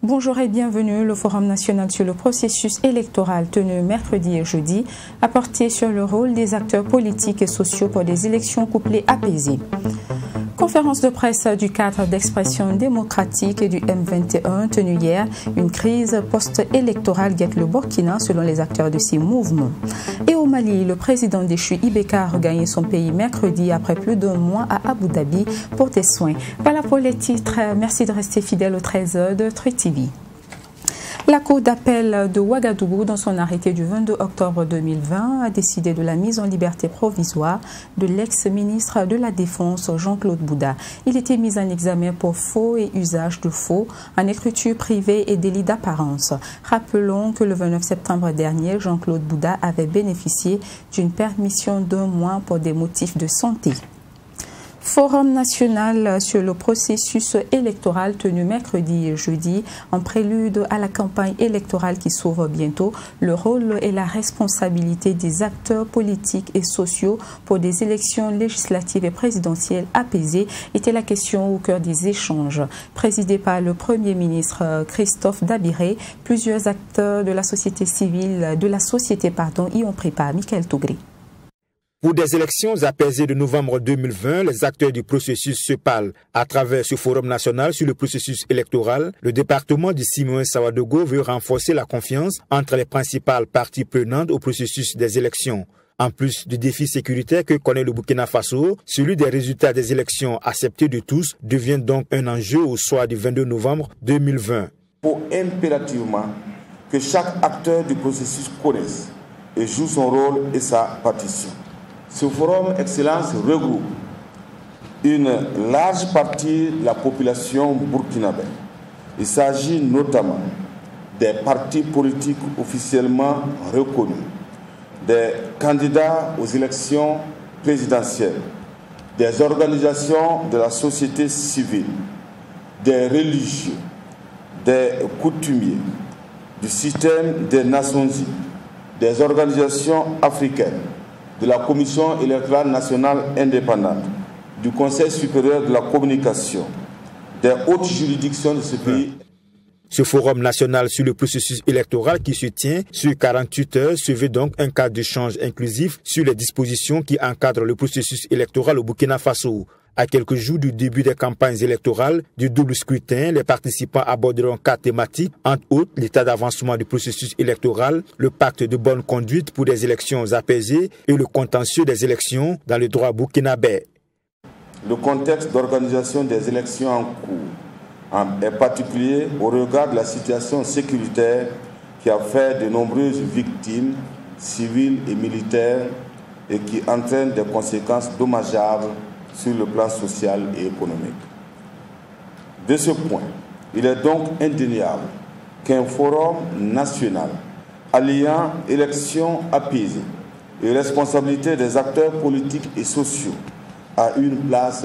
Bonjour et bienvenue. Le Forum national sur le processus électoral tenu mercredi et jeudi a porté sur le rôle des acteurs politiques et sociaux pour des élections couplées apaisées. Conférence de presse du cadre d'expression démocratique et du M21 tenue hier, une crise post-électorale guette le Burkina selon les acteurs de ces mouvements. Et au Mali, le président déchu Ibeka a regagné son pays mercredi après plus d'un mois à Abu Dhabi pour des soins. Voilà pour les titres. Merci de rester fidèle au 13h de Truth TV. La Cour d'appel de Ouagadougou, dans son arrêté du 22 octobre 2020, a décidé de la mise en liberté provisoire de l'ex-ministre de la Défense, Jean-Claude Bouda. Il était mis en examen pour faux et usage de faux en écriture privée et délit d'apparence. Rappelons que le 29 septembre dernier, Jean-Claude Bouda avait bénéficié d'une permission d'un mois pour des motifs de santé. Forum national sur le processus électoral tenu mercredi et jeudi en prélude à la campagne électorale qui s'ouvre bientôt. Le rôle et la responsabilité des acteurs politiques et sociaux pour des élections législatives et présidentielles apaisées était la question au cœur des échanges. Présidé par le Premier ministre Christophe Dabiré, plusieurs acteurs de la société civile, y ont pris part. Michael Tougré. Pour des élections apaisées de novembre 2020, les acteurs du processus se parlent. À travers ce forum national sur le processus électoral, le département du Simon Sawadogo veut renforcer la confiance entre les principales parties prenantes au processus des élections. En plus du défi sécuritaire que connaît le Burkina Faso, celui des résultats des élections acceptés de tous devient donc un enjeu au soir du 22 novembre 2020. Il faut impérativement que chaque acteur du processus connaisse et joue son rôle et sa partition. Ce forum Excellence regroupe une large partie de la population burkinabé. Il s'agit notamment des partis politiques officiellement reconnus, des candidats aux élections présidentielles, des organisations de la société civile, des religieux, des coutumiers, du système des Nations Unies, des organisations africaines, de la Commission électorale nationale indépendante, du Conseil supérieur de la communication, des hautes juridictions de ce pays. Ce forum national sur le processus électoral qui se tient sur 48 heures se veut donc un cadre d'échange inclusif sur les dispositions qui encadrent le processus électoral au Burkina Faso. À quelques jours du début des campagnes électorales, du double scrutin, les participants aborderont 4 thématiques, entre autres l'état d'avancement du processus électoral, le pacte de bonne conduite pour des élections apaisées et le contentieux des élections dans le droit burkinabé. Le contexte d'organisation des élections en cours est particulier au regard de la situation sécuritaire qui a fait de nombreuses victimes civiles et militaires et qui entraîne des conséquences dommageables sur le plan social et économique. De ce point, il est donc indéniable qu'un forum national alliant élections apaisées et responsabilité des acteurs politiques et sociaux a une place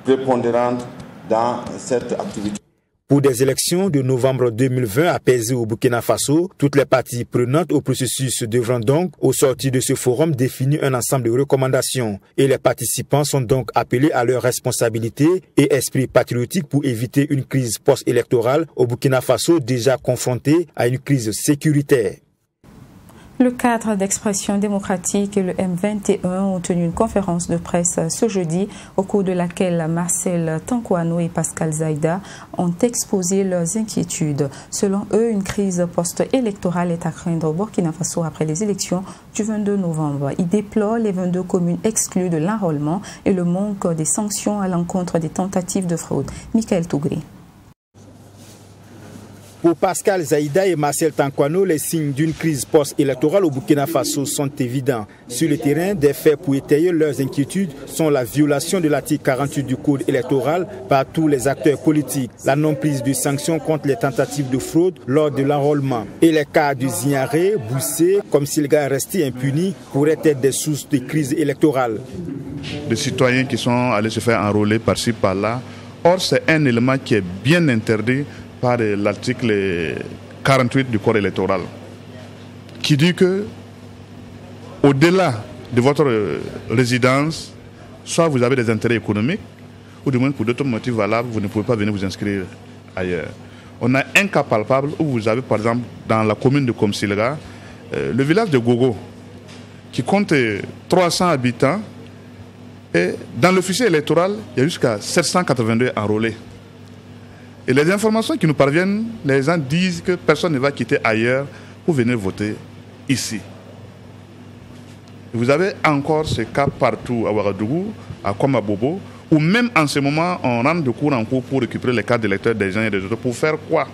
prépondérante dans cette activité. Pour des élections de novembre 2020 apaisées au Burkina Faso, toutes les parties prenantes au processus devront donc, au sortir de ce forum, définir un ensemble de recommandations. Et les participants sont donc appelés à leur responsabilité et esprit patriotique pour éviter une crise post-électorale au Burkina Faso déjà confronté à une crise sécuritaire. Le cadre d'expression démocratique et le M21 ont tenu une conférence de presse ce jeudi au cours de laquelle Marcel Tankwano et Pascal Zaïda ont exposé leurs inquiétudes. Selon eux, une crise post-électorale est à craindre au Burkina Faso après les élections du 22 novembre. Ils déplorent les 22 communes exclues de l'enrôlement et le manque des sanctions à l'encontre des tentatives de fraude. Michael Tougré. Pour Pascal Zaïda et Marcel Tankwano, les signes d'une crise post-électorale au Burkina Faso sont évidents. Sur le terrain, des faits pour étayer leurs inquiétudes sont la violation de l'article 48 du Code électoral par tous les acteurs politiques, la non-prise de sanctions contre les tentatives de fraude lors de l'enrôlement et les cas de Zignaré, Boussé, comme s'il est resté impuni, pourraient être des sources de crise électorale. Des citoyens qui sont allés se faire enrôler par-ci, par-là. Or, c'est un élément qui est bien interdit par l'article 48 du Code électoral, qui dit que, au-delà de votre résidence, soit vous avez des intérêts économiques, ou du moins pour d'autres motifs valables, vous ne pouvez pas venir vous inscrire ailleurs. On a un cas palpable où vous avez, par exemple, dans la commune de Komsilga, le village de Gogo, qui compte 300 habitants, et dans le fichier électoral, il y a jusqu'à 782 enrôlés. Et les informations qui nous parviennent, les gens disent que personne ne va quitter ailleurs pour venir voter ici. Vous avez encore ce cas partout à Ouagadougou, à Komabobo, où même en ce moment, on rentre de cours en cours pour récupérer les cartes d'électeurs des gens et des autres. Pour faire quoi?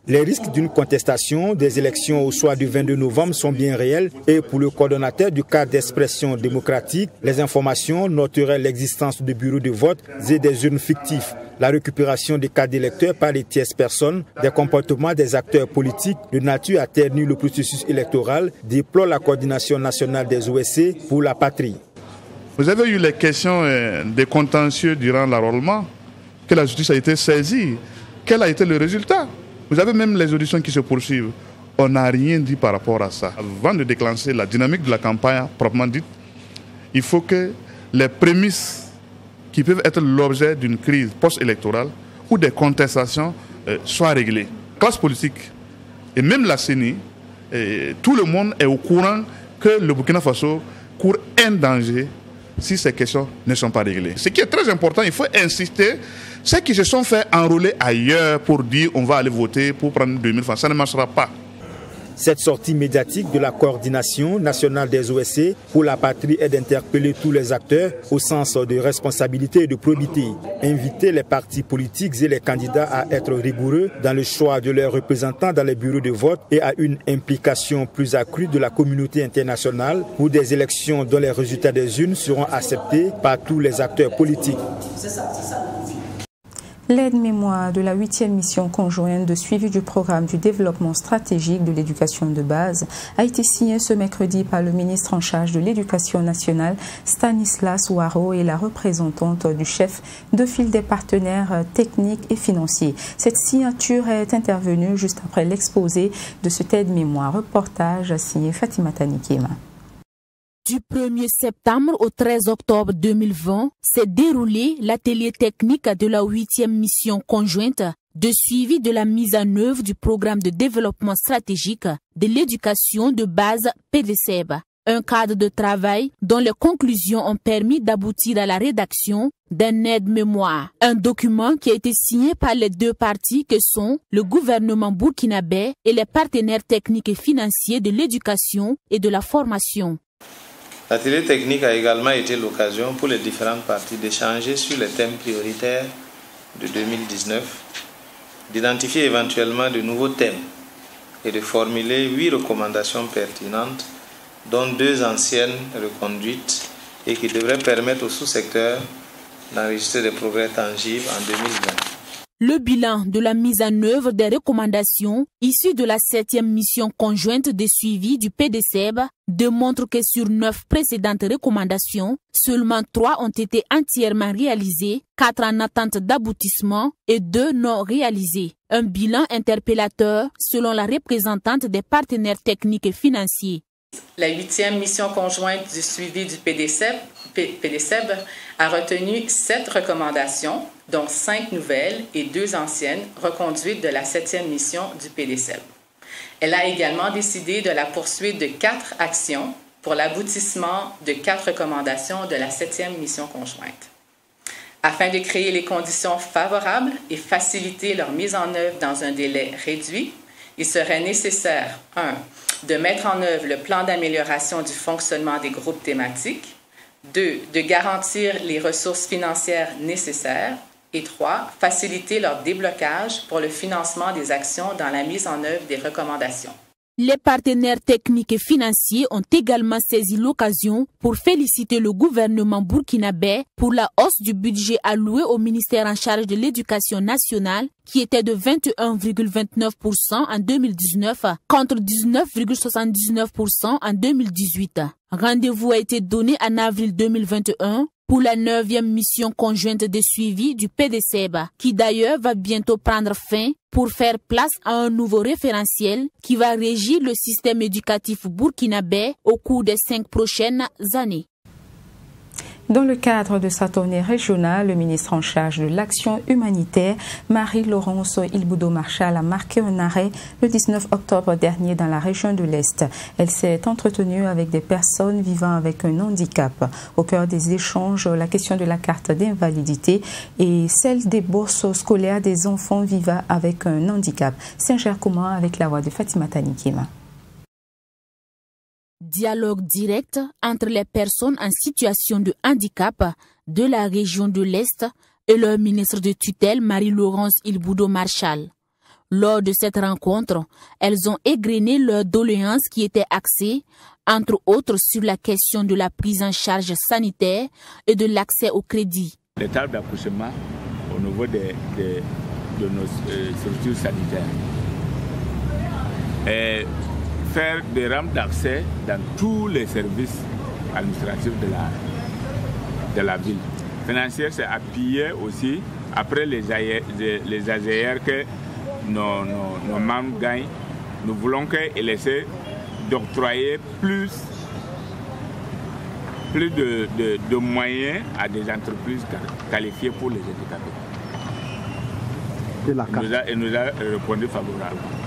Les risques d'une contestation des élections au soir du 22 novembre sont bien réels et pour le coordonnateur du cadre d'expression démocratique, les informations noteraient l'existence de bureaux de vote et des urnes fictifs, la récupération des cartes d'électeurs par les tierces personnes, des comportements des acteurs politiques de nature à ternir le processus électoral, déplore la coordination nationale des OSC pour la patrie. Vous avez eu les questions des contentieux durant l'enrôlement, que la justice a été saisie. Quel a été le résultat? Vous avez même les auditions qui se poursuivent. On n'a rien dit par rapport à ça. Avant de déclencher la dynamique de la campagne proprement dite, il faut que les prémices qui peuvent être l'objet d'une crise post-électorale ou des contestations soient réglées. Classe politique et même la CENI, tout le monde est au courant que le Burkina Faso court un danger si ces questions ne sont pas réglées. Ce qui est très important, il faut insister, ceux qui se sont fait enrôler ailleurs pour dire on va aller voter pour prendre 2000 francs, ça ne marchera pas. Cette sortie médiatique de la coordination nationale des OSC pour la patrie est d'interpeller tous les acteurs au sens de responsabilité et de probité. Inviter les partis politiques et les candidats à être rigoureux dans le choix de leurs représentants dans les bureaux de vote et à une implication plus accrue de la communauté internationale pour des élections dont les résultats des urnes seront acceptés par tous les acteurs politiques. L'aide-mémoire de la 8e mission conjointe de suivi du programme du développement stratégique de l'éducation de base a été signée ce mercredi par le ministre en charge de l'éducation nationale, Stanislas Ouaro, et la représentante du chef de file des partenaires techniques et financiers. Cette signature est intervenue juste après l'exposé de cette aide-mémoire. Reportage signé Fatima Tanikema. Du 1er septembre au 13 octobre 2020, s'est déroulé l'atelier technique de la 8e mission conjointe de suivi de la mise en œuvre du programme de développement stratégique de l'éducation de base PDCEB. Un cadre de travail dont les conclusions ont permis d'aboutir à la rédaction d'un aide-mémoire. Un document qui a été signé par les deux parties que sont le gouvernement burkinabé et les partenaires techniques et financiers de l'éducation et de la formation. L'atelier technique a également été l'occasion pour les différentes parties d'échanger sur les thèmes prioritaires de 2019, d'identifier éventuellement de nouveaux thèmes et de formuler 8 recommandations pertinentes, dont 2 anciennes reconduites et qui devraient permettre au sous-secteur d'enregistrer des progrès tangibles en 2020. Le bilan de la mise en œuvre des recommandations issues de la 7e mission conjointe de suivi du PDCEB démontre que sur 9 précédentes recommandations, seulement 3 ont été entièrement réalisées, 4 en attente d'aboutissement et 2 non réalisées. Un bilan interpellateur selon la représentante des partenaires techniques et financiers. La 8e mission conjointe du suivi du PDCEB a retenu 7 recommandations, dont 5 nouvelles et 2 anciennes reconduites de la 7e mission du PDCEB. Elle a également décidé de la poursuite de 4 actions pour l'aboutissement de 4 recommandations de la 7e mission conjointe. Afin de créer les conditions favorables et faciliter leur mise en œuvre dans un délai réduit, il serait nécessaire, 1. de mettre en œuvre le plan d'amélioration du fonctionnement des groupes thématiques, 2. de garantir les ressources financières nécessaires, Et 3, faciliter leur déblocage pour le financement des actions dans la mise en œuvre des recommandations. Les partenaires techniques et financiers ont également saisi l'occasion pour féliciter le gouvernement burkinabé pour la hausse du budget alloué au ministère en charge de l'éducation nationale qui était de 21,29% en 2019 contre 19,79% en 2018. Rendez-vous a été donné en avril 2021 pour la 9e mission conjointe de suivi du PDCEB, qui d'ailleurs va bientôt prendre fin pour faire place à un nouveau référentiel qui va régir le système éducatif burkinabé au cours des 5 prochaines années. Dans le cadre de sa tournée régionale, le ministre en charge de l'action humanitaire, Marie-Laurence Ilboudo-Marchal, a marqué un arrêt le 19 octobre dernier dans la région de l'Est. Elle s'est entretenue avec des personnes vivant avec un handicap. Au cœur des échanges, la question de la carte d'invalidité et celle des bourses scolaires des enfants vivant avec un handicap. Saint-Ger comment avec la voix de Fatima Tanikima. Dialogue direct entre les personnes en situation de handicap de la région de l'Est et leur ministre de tutelle Marie-Laurence Ilboudo-Marchal. Lors de cette rencontre, elles ont égrené leurs doléances qui étaient axées, entre autres, sur la question de la prise en charge sanitaire et de l'accès au crédit. Les tables d'accouchement au niveau de nos structures sanitaires. Et faire des rampes d'accès dans tous les services administratifs de la ville. Financière, c'est appuyer aussi, après les AGR que nos membres gagnent, nous voulons qu'ils essaient d'octroyer plus de moyens à des entreprises qualifiées pour les handicapés. Et nous a répondu favorablement.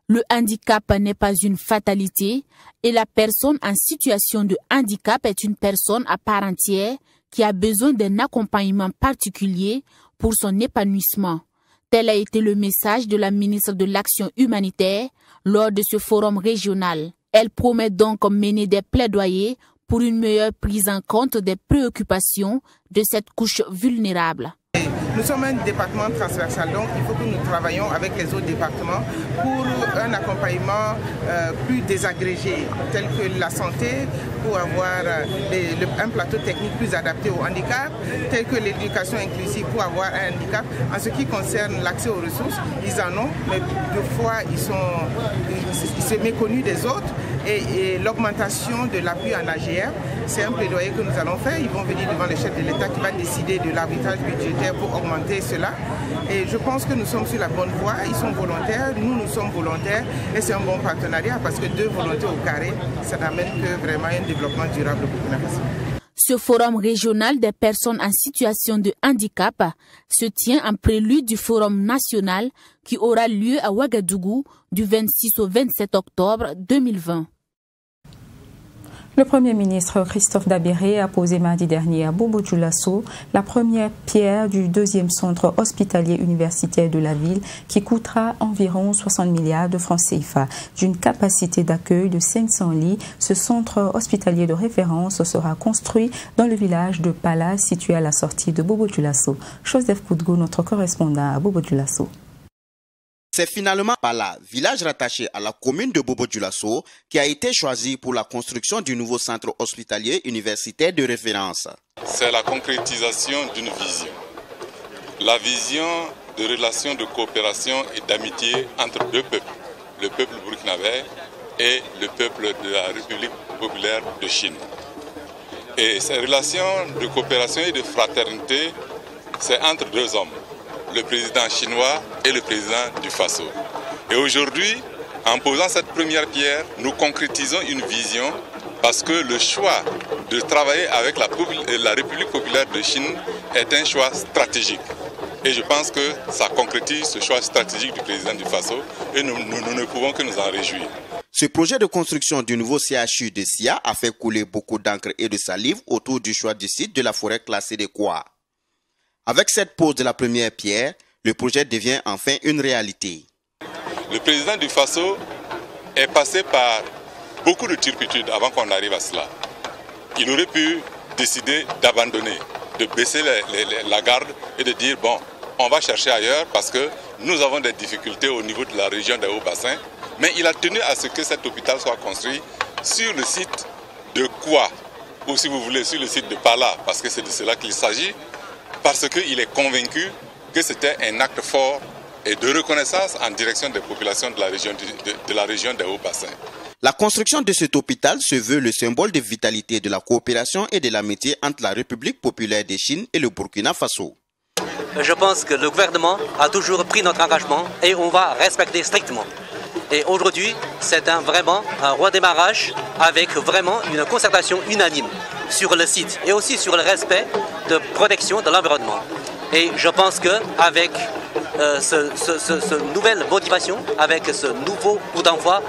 Le handicap n'est pas une fatalité et la personne en situation de handicap est une personne à part entière qui a besoin d'un accompagnement particulier pour son épanouissement. Tel a été le message de la ministre de l'Action humanitaire lors de ce forum régional. Elle promet donc mener des plaidoyers pour une meilleure prise en compte des préoccupations de cette couche vulnérable. Nous sommes un département transversal, donc il faut que nous travaillions avec les autres départements pour un accompagnement plus désagrégé, tel que la santé, pour avoir un plateau technique plus adapté au handicap, tel que l'éducation inclusive pour avoir un handicap. En ce qui concerne l'accès aux ressources, ils en ont, mais deux fois ils sont méconnus des autres. Et l'augmentation de l'appui en AGR, c'est un plaidoyer que nous allons faire. Ils vont venir devant le chef de l'État qui va décider de l'arbitrage budgétaire pour augmenter cela. Et je pense que nous sommes sur la bonne voie. Ils sont volontaires, nous sommes volontaires. Et c'est un bon partenariat parce que 2 volontés au carré, ça n'amène que vraiment un développement durable au Burkina Faso. Ce forum régional des personnes en situation de handicap se tient en prélude du forum national qui aura lieu à Ouagadougou du 26 au 27 octobre 2020. Le Premier ministre Christophe Dabéré a posé mardi dernier à Bobo-Dioulasso la première pierre du 2e centre hospitalier universitaire de la ville qui coûtera environ 60 milliards de francs CFA. D'une capacité d'accueil de 500 lits, ce centre hospitalier de référence sera construit dans le village de Pala situé à la sortie de Bobo-Dioulasso. Joseph Koudgo, notre correspondant à Bobo-Dioulasso. C'est finalement Pala, village rattaché à la commune de Bobo-Dioulasso, qui a été choisi pour la construction du nouveau centre hospitalier universitaire de référence. C'est la concrétisation d'une vision. La vision de relations de coopération et d'amitié entre 2 peuples, le peuple burkinabé et le peuple de la République populaire de Chine. Et ces relations de coopération et de fraternité, c'est entre 2 hommes, le président chinois et le président du Faso. Et aujourd'hui, en posant cette première pierre, nous concrétisons une vision parce que le choix de travailler avec la République populaire de Chine est un choix stratégique. Et je pense que ça concrétise ce choix stratégique du président du Faso et nous ne pouvons que nous en réjouir. Ce projet de construction du nouveau CHU de Sia a fait couler beaucoup d'encre et de salive autour du choix du site de la forêt classée des Kwa. Avec cette pose de la première pierre, le projet devient enfin une réalité. Le président du Faso est passé par beaucoup de turpitudes avant qu'on arrive à cela. Il aurait pu décider d'abandonner, de baisser la garde et de dire bon, on va chercher ailleurs parce que nous avons des difficultés au niveau de la région des Hauts-Bassins. Mais il a tenu à ce que cet hôpital soit construit sur le site de Koua, ou si vous voulez, sur le site de Pala, parce que c'est de cela qu'il s'agit, parce qu'il est convaincu que c'était un acte fort et de reconnaissance en direction des populations de la région des Hauts-Bassins. La construction de cet hôpital se veut le symbole de vitalité de la coopération et de l'amitié entre la République populaire de Chine et le Burkina Faso. Je pense que le gouvernement a toujours pris notre engagement et on va respecter strictement. Et aujourd'hui, c'est vraiment un redémarrage avec vraiment une concertation unanime sur le site et aussi sur le respect de protection de l'environnement. Et je pense qu'avec cette nouvelle motivation, avec ce nouveau coup d'envoi,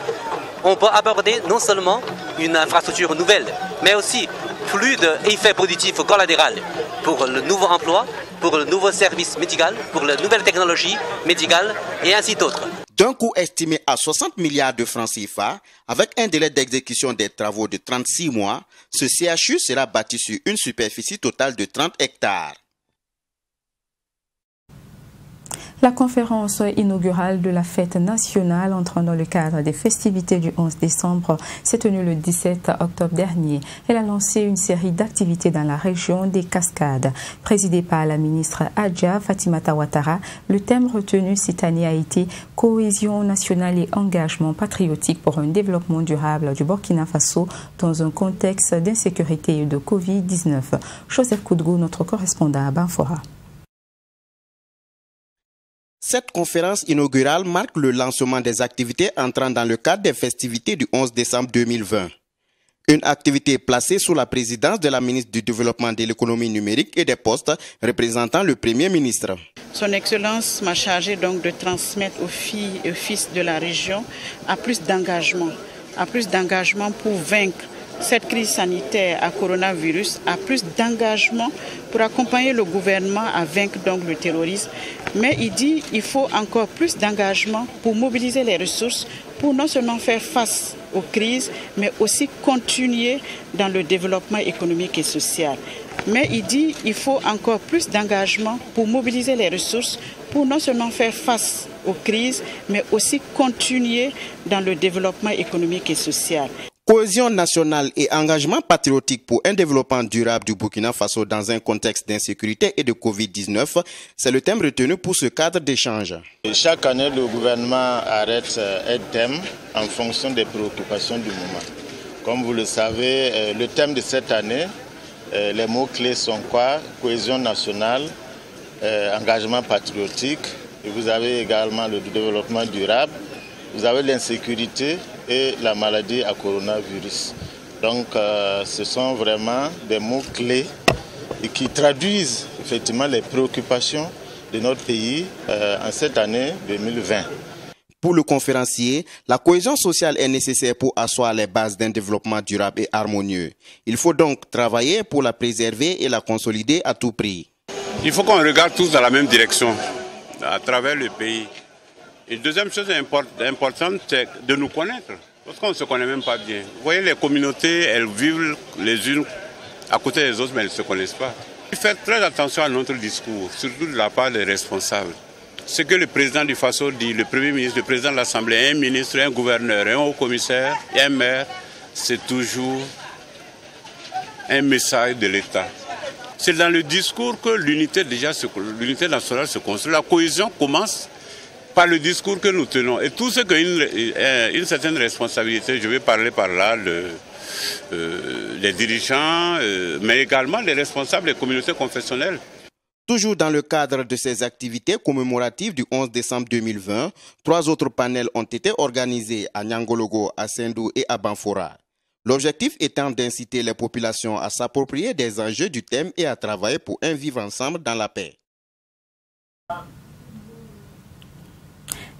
on peut aborder non seulement une infrastructure nouvelle, mais aussi plus d'effets positifs collatéraux pour le nouveau emploi, pour le nouveau service médical, pour la nouvelle technologie médicale et ainsi d'autres. D'un coût estimé à 60 milliards de francs CFA, avec un délai d'exécution des travaux de 36 mois, ce CHU sera bâti sur une superficie totale de 30 hectares. La conférence inaugurale de la fête nationale entrant dans le cadre des festivités du 11 décembre s'est tenue le 17 octobre dernier. Elle a lancé une série d'activités dans la région des Cascades. Présidée par la ministre Adja Fatimata Ouattara, le thème retenu cette année a été « Cohésion nationale et engagement patriotique pour un développement durable du Burkina Faso dans un contexte d'insécurité et de Covid-19 ». Joseph Koudgou, notre correspondant à Banfora. Cette conférence inaugurale marque le lancement des activités entrant dans le cadre des festivités du 11 décembre 2020. Une activité placée sous la présidence de la ministre du Développement de l'économie numérique et des postes, représentant le Premier ministre. Son Excellence m'a chargé donc de transmettre aux filles et aux fils de la région à plus d'engagement pour vaincre cette crise sanitaire à coronavirus, à plus d'engagement pour accompagner le gouvernement à vaincre donc le terrorisme. Mais il dit qu'il faut encore plus d'engagement pour mobiliser les ressources pour non seulement faire face aux crises, mais aussi continuer dans le développement économique et social. Mais il dit qu'il faut encore plus d'engagement pour mobiliser les ressources pour non seulement faire face aux crises, mais aussi continuer dans le développement économique et social. Cohésion nationale et engagement patriotique pour un développement durable du Burkina Faso dans un contexte d'insécurité et de Covid-19, c'est le thème retenu pour ce cadre d'échange. Chaque année, le gouvernement arrête un thème en fonction des préoccupations du moment. Comme vous le savez, le thème de cette année, les mots-clés sont quoi? Cohésion nationale, engagement patriotique, et vous avez également le développement durable, vous avez l'insécurité et la maladie à coronavirus. Donc ce sont vraiment des mots-clés qui traduisent effectivement les préoccupations de notre pays en cette année 2020. Pour le conférencier, la cohésion sociale est nécessaire pour asseoir les bases d'un développement durable et harmonieux. Il faut donc travailler pour la préserver et la consolider à tout prix. Il faut qu'on regarde tous dans la même direction, à travers le pays. Et deuxième chose importante, c'est de nous connaître, parce qu'on ne se connaît même pas bien. Vous voyez, les communautés, elles vivent les unes à côté des autres, mais elles ne se connaissent pas. Il faut faire très attention à notre discours, surtout de la part des responsables. Ce que le président du Faso dit, le Premier ministre, le président de l'Assemblée, un ministre, un gouverneur, un haut-commissaire et un maire, c'est toujours un message de l'État. C'est dans le discours que l'unité nationale se construit. La cohésion commence par le discours que nous tenons. Et tout ce qui a une certaine responsabilité, je vais parler par là des dirigeants, mais également les responsables des communautés confessionnelles. Toujours dans le cadre de ces activités commémoratives du 11 décembre 2020, 3 autres panels ont été organisés à Nyangologo, à Sendou et à Banfora. L'objectif étant d'inciter les populations à s'approprier des enjeux du thème et à travailler pour un vivre ensemble dans la paix.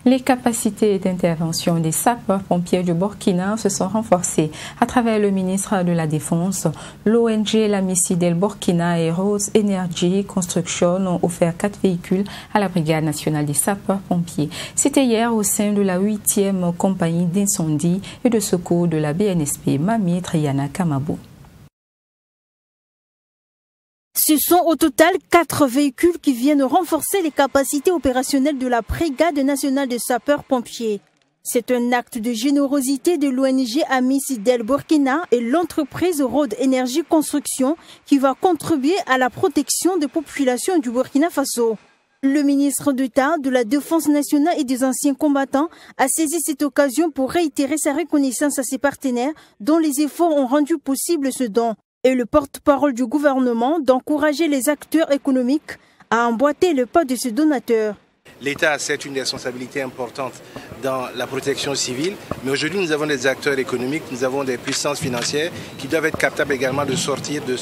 Les capacités d'intervention des sapeurs-pompiers du Burkina se sont renforcées. À travers le ministre de la Défense, l'ONG L'Amitié del Burkina et Rose Energy Construction ont offert 4 véhicules à la Brigade nationale des sapeurs-pompiers. C'était hier au sein de la 8e compagnie d'incendie et de secours de la BNSP, Mami Triana Kamabou. Ce sont au total 4 véhicules qui viennent renforcer les capacités opérationnelles de la Brigade nationale des sapeurs-pompiers. C'est un acte de générosité de l'ONG Amis del Burkina et l'entreprise Road Energy Construction qui va contribuer à la protection des populations du Burkina Faso. Le ministre d'État de la Défense nationale et des anciens combattants a saisi cette occasion pour réitérer sa reconnaissance à ses partenaires dont les efforts ont rendu possible ce don. Et le porte-parole du gouvernement d'encourager les acteurs économiques à emboîter le pas de ce donateur. L'État a certes une responsabilité importante dans la protection civile, mais aujourd'hui nous avons des acteurs économiques, nous avons des puissances financières qui doivent être capables également de sortir de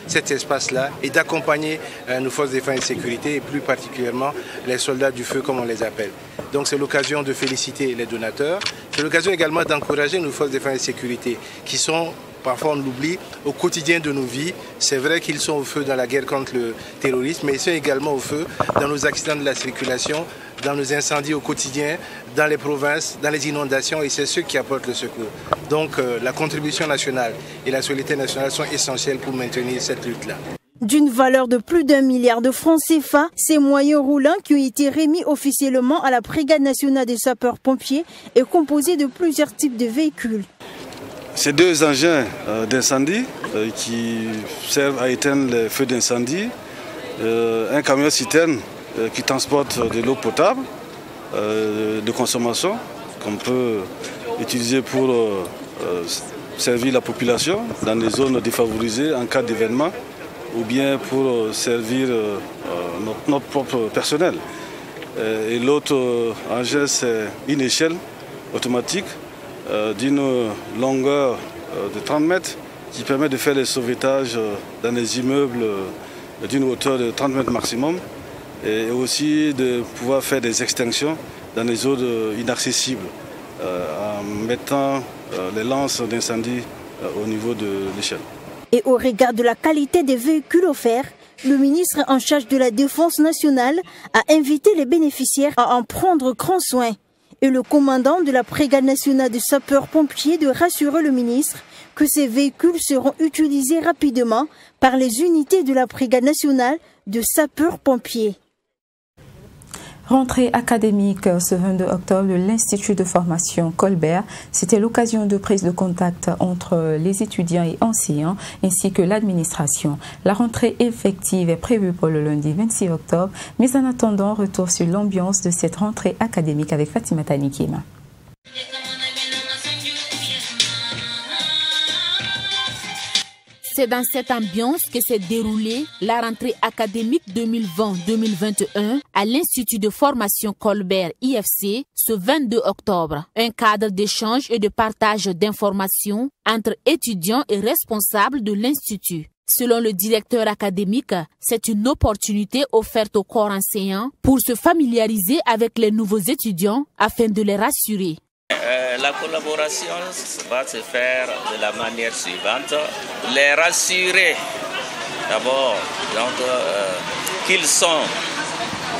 cet espace-là et d'accompagner nos forces de défense et de sécurité et plus particulièrement les soldats du feu comme on les appelle. Donc c'est l'occasion de féliciter les donateurs, c'est l'occasion également d'encourager nos forces de défense et de sécurité qui sont, parfois on l'oublie, au quotidien de nos vies. C'est vrai qu'ils sont au feu dans la guerre contre le terrorisme, mais ils sont également au feu dans nos accidents de la circulation, dans nos incendies au quotidien, dans les provinces, dans les inondations, et c'est ceux qui apportent le secours. Donc la contribution nationale et la solidarité nationale sont essentielles pour maintenir cette lutte-là. D'une valeur de plus d'1 milliard de francs CFA, ces moyens roulants qui ont été remis officiellement à la Brigade nationale des sapeurs-pompiers est composé de plusieurs types de véhicules. Ces 2 engins d'incendie qui servent à éteindre les feux d'incendie, un camion-citerne qui transporte de l'eau potable de consommation qu'on peut utiliser pour servir la population dans les zones défavorisées en cas d'événement ou bien pour servir notre propre personnel. Et l'autre engin, c'est une échelle automatique d'une longueur de 30 mètres qui permet de faire les sauvetages dans les immeubles d'une hauteur de 30 mètres maximum et aussi de pouvoir faire des extinctions dans les zones inaccessibles en mettant les lances d'incendie au niveau de l'échelle. Et au regard de la qualité des véhicules offerts, le ministre en charge de la Défense nationale a invité les bénéficiaires à en prendre grand soin. Et le commandant de la Brigade nationale des sapeurs-pompiers de rassurer le ministre que ces véhicules seront utilisés rapidement par les unités de la Brigade nationale de sapeurs-pompiers. Rentrée académique ce 22 octobre de l'Institut de formation Colbert. C'était l'occasion de prise de contact entre les étudiants et enseignants ainsi que l'administration. La rentrée effective est prévue pour le lundi 26 octobre, mais en attendant, retour sur l'ambiance de cette rentrée académique avec Fatima Tanikima. C'est dans cette ambiance que s'est déroulée la rentrée académique 2020-2021 à l'Institut de formation Colbert IFC ce 22 octobre. Un cadre d'échange et de partage d'informations entre étudiants et responsables de l'Institut. Selon le directeur académique, c'est une opportunité offerte au corps enseignant pour se familiariser avec les nouveaux étudiants afin de les rassurer. La collaboration va se faire de la manière suivante. Les rassurer d'abord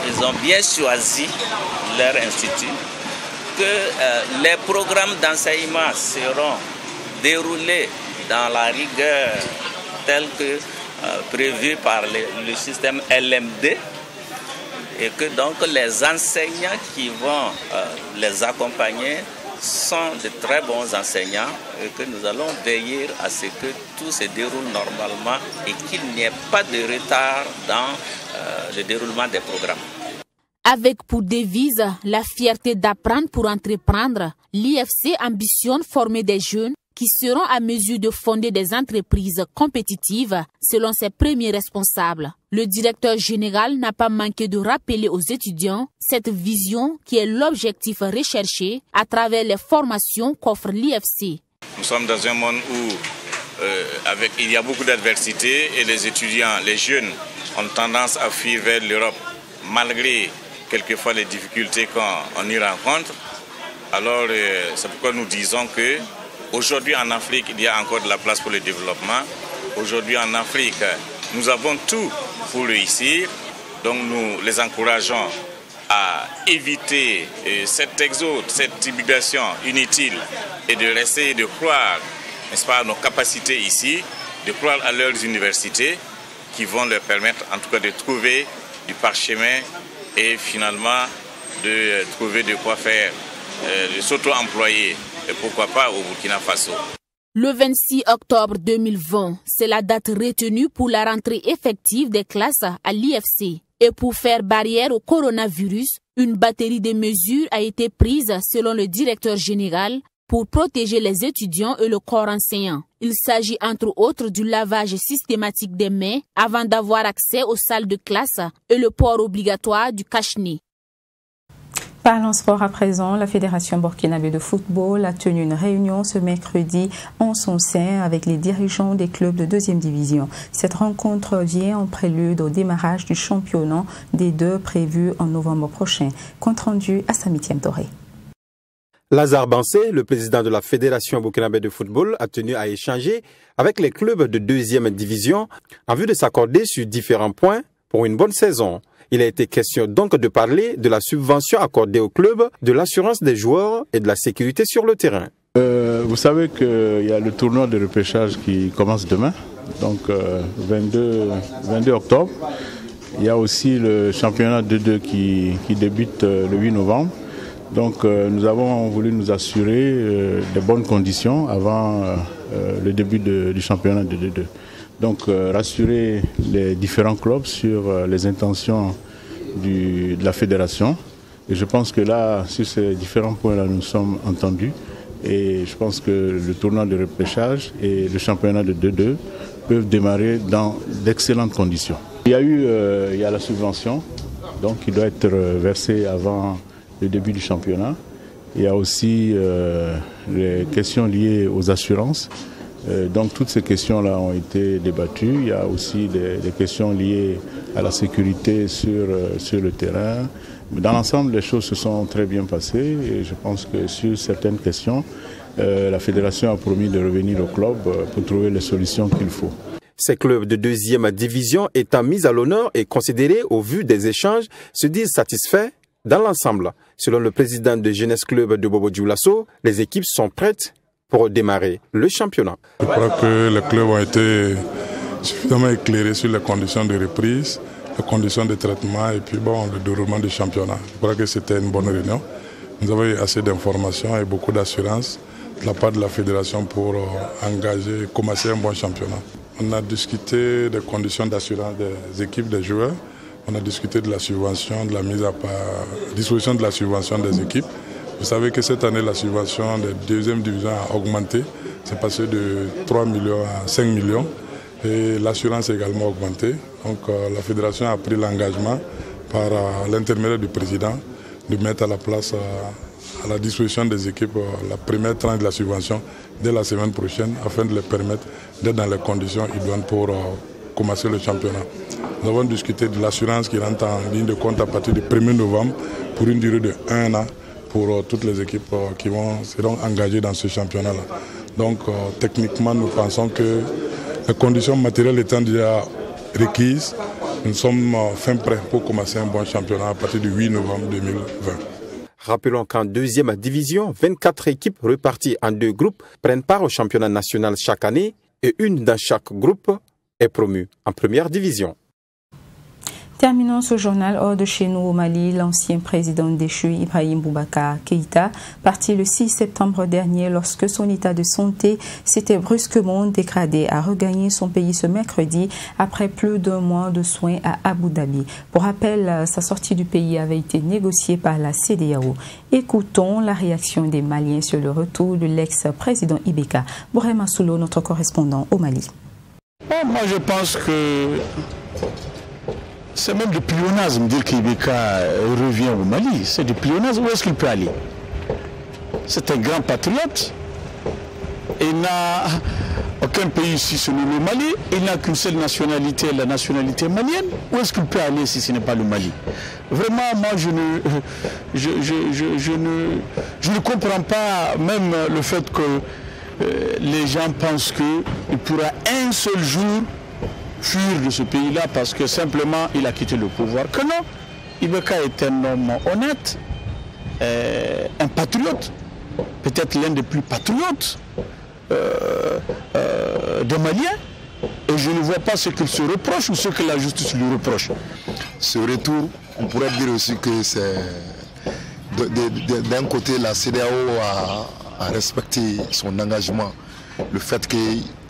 ils ont bien choisi leur institut, que les programmes d'enseignement seront déroulés dans la rigueur telle que prévue par le système LMD et que donc les enseignants qui vont les accompagner sont de très bons enseignants et que nous allons veiller à ce que tout se déroule normalement et qu'il n'y ait pas de retard dans le déroulement des programmes. Avec pour devise la fierté d'apprendre pour entreprendre, l'IFC ambitionne former des jeunes qui seront à mesure de fonder des entreprises compétitives selon ses premiers responsables. Le directeur général n'a pas manqué de rappeler aux étudiants cette vision qui est l'objectif recherché à travers les formations qu'offre l'IFC. Nous sommes dans un monde où il y a beaucoup d'adversité et les étudiants, les jeunes ont tendance à fuir vers l'Europe malgré quelquefois les difficultés qu'on y rencontre. Alors c'est pourquoi nous disons que aujourd'hui en Afrique, il y a encore de la place pour le développement. Aujourd'hui en Afrique, nous avons tout pour réussir. Donc nous les encourageons à éviter cet exode, cette immigration inutile et de rester et de croire, n'est-ce pas, à nos capacités ici, de croire à leurs universités qui vont leur permettre en tout cas de trouver du parchemin et finalement de trouver de quoi faire, de s'auto-employer et pourquoi pas au Burkina Faso. Le 26 octobre 2020, c'est la date retenue pour la rentrée effective des classes à l'IFC. Et pour faire barrière au coronavirus, une batterie de mesures a été prise selon le directeur général pour protéger les étudiants et le corps enseignant. Il s'agit entre autres du lavage systématique des mains avant d'avoir accès aux salles de classe et le port obligatoire du cache-nez. Parlons sport à présent. La Fédération burkinabé de football a tenu une réunion ce mercredi en son sein avec les dirigeants des clubs de 2e division. Cette rencontre vient en prélude au démarrage du championnat des deux prévu en novembre prochain. Compte rendu à Samitiem Doré. Lazare Bansé, le président de la Fédération burkinabé de football, a tenu à échanger avec les clubs de 2e division en vue de s'accorder sur différents points pour une bonne saison. Il a été question donc de parler de la subvention accordée aux clubs, de l'assurance des joueurs et de la sécurité sur le terrain. Vous savez qu'il y a le tournoi de repêchage qui commence demain, donc 22 octobre. Il y a aussi le championnat 2-2 qui débute le 8 novembre. Donc nous avons voulu nous assurer de bonnes conditions avant le début du championnat 2-2. Donc rassurer les différents clubs sur les intentions de la fédération. Et je pense que là, sur ces différents points-là, nous sommes entendus. Et je pense que le tournoi de repêchage et le championnat de 2-2 peuvent démarrer dans d'excellentes conditions. Il y a la subvention donc, qui doit être versée avant le début du championnat. Il y a aussi les questions liées aux assurances. Donc toutes ces questions-là ont été débattues. Il y a aussi des questions liées à la sécurité sur le terrain. Dans l'ensemble, les choses se sont très bien passées et je pense que sur certaines questions, la fédération a promis de revenir au club pour trouver les solutions qu'il faut. Ces clubs de 2e division étant mis à l'honneur et considérés au vu des échanges se disent satisfaits dans l'ensemble. Selon le président de Jeunesse Club de Bobo Dioulasso, les équipes sont prêtes pour démarrer le championnat. Je crois que les clubs ont été suffisamment éclairés sur les conditions de reprise, les conditions de traitement et puis le déroulement du championnat. Je crois que c'était une bonne réunion. Nous avons eu assez d'informations et beaucoup d'assurance de la part de la fédération pour engager et commencer un bon championnat. On a discuté des conditions d'assurance des équipes, des joueurs. On a discuté de la subvention, de la mise à disposition de la subvention des équipes. Vous savez que cette année, la subvention de 2e division a augmenté. C'est passé de 3 millions à 5 millions. Et l'assurance a également augmenté. Donc la fédération a pris l'engagement par l'intermédiaire du président de mettre à la place, à la disposition des équipes, la première tranche de la subvention dès la semaine prochaine afin de les permettre d'être dans les conditions idoines pour commencer le championnat. Nous avons discuté de l'assurance qui rentre en ligne de compte à partir du 1er novembre pour une durée de 1 an. Pour toutes les équipes qui seront engagées dans ce championnat-là. Donc techniquement, nous pensons que les conditions matérielles étant déjà requises, nous sommes fin prêts pour commencer un bon championnat à partir du 8 novembre 2020. Rappelons qu'en 2e division, 24 équipes reparties en 2 groupes prennent part au championnat national chaque année et une dans chaque groupe est promue en 1re division. Terminons ce journal hors de chez nous au Mali. L'ancien président déchu Ibrahim Boubacar Keïta, parti le 6 septembre dernier lorsque son état de santé s'était brusquement dégradé, a regagné son pays ce mercredi après plus d'1 mois de soins à Abu Dhabi. Pour rappel, sa sortie du pays avait été négociée par la CEDEAO. Écoutons la réaction des Maliens sur le retour de l'ex-président Ibeka. Bourema Soulo, notre correspondant au Mali. Moi, je pense que c'est même du pléonasme dire qu'Ibeka revient au Mali. C'est du pléonasme. Où est-ce qu'il peut aller? C'est un grand patriote. Il n'a aucun pays ici sur le Mali. Il n'a qu'une seule nationalité, la nationalité malienne. Où est-ce qu'il peut aller si ce n'est pas le Mali? Vraiment, moi, je ne comprends pas même le fait que les gens pensent qu'il pourra un seul jour fuir de ce pays-là parce que simplement il a quitté le pouvoir. Que non, Ibeka est un homme honnête, un patriote, peut-être l'un des plus patriotes des Maliens. Et je ne vois pas ce qu'il se reproche ou ce que la justice lui reproche. Ce retour, on pourrait dire aussi que c'est... D'un côté, la CEDEAO a respecté son engagement. Le fait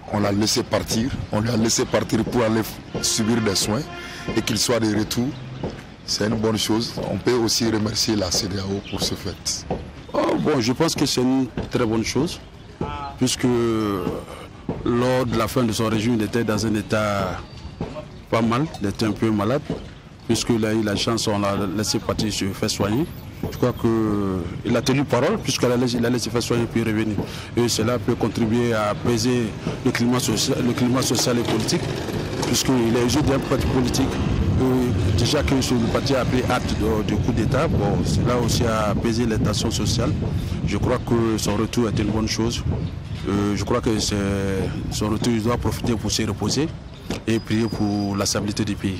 qu'on l'a laissé partir, on lui a laissé partir pour aller subir des soins et qu'il soit de retour, c'est une bonne chose. On peut aussi remercier la CEDEAO pour ce fait. Bon, je pense que c'est une très bonne chose, puisque lors de la fin de son régime, il était dans un état pas mal, il était un peu malade, puisqu'il a eu la chance, on l'a laissé partir, se faire soigner. Je crois qu'il a tenu parole, puisqu'il a laissé faire soigner puis revenir. Et cela peut contribuer à apaiser le climat social et politique, puisqu'il est issu d'un parti politique. Déjà que le parti a pris acte du coup d'État, bon, cela aussi a apaisé les tensions sociales. Je crois que son retour est une bonne chose. Je crois que son retour, il doit profiter pour se reposer et prier pour la stabilité du pays.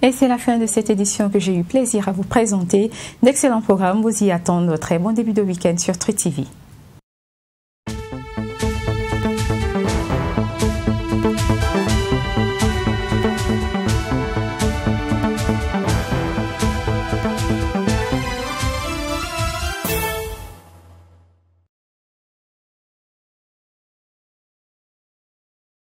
Et c'est la fin de cette édition que j'ai eu plaisir à vous présenter. D'excellents programmes vous y attendent. Très bon début de week-end sur Truth TV.